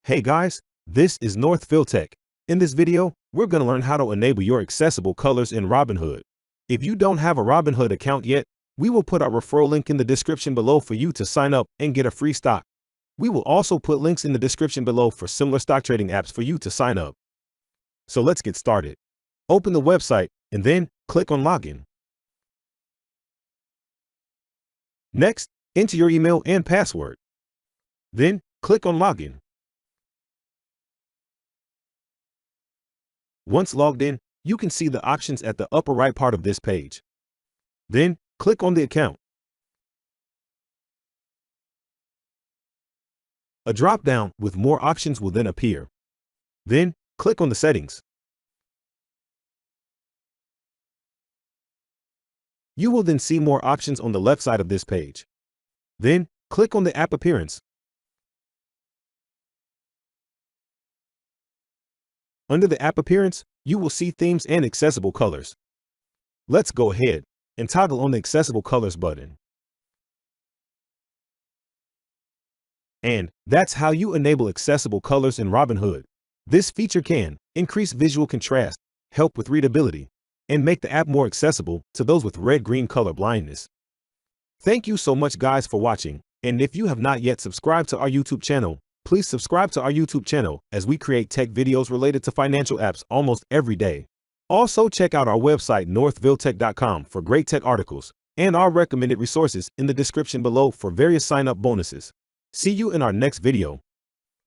Hey guys, this is Northfield Tech. In this video, we're going to learn how to enable your accessible colors in Robinhood. If you don't have a Robinhood account yet, we will put our referral link in the description below for you to sign up and get a free stock. We will also put links in the description below for similar stock trading apps for you to sign up. So let's get started. Open the website and then click on Login. Next, enter your email and password. Then click on Login. Once logged in, you can see the options at the upper right part of this page. Then click on the account. A drop-down with more options will then appear. Then click on the settings. You will then see more options on the left side of this page. Then click on the app appearance. Under the app appearance, you will see themes and accessible colors. Let's go ahead and toggle on the accessible colors button. And that's how you enable accessible colors in Robinhood. This feature can increase visual contrast, help with readability, and make the app more accessible to those with red-green color blindness. Thank you so much guys for watching, and if you have not yet subscribed to our YouTube channel, please subscribe to our YouTube channel as we create tech videos related to financial apps almost every day. Also check out our website northvilletech.com for great tech articles and our recommended resources in the description below for various sign-up bonuses. See you in our next video.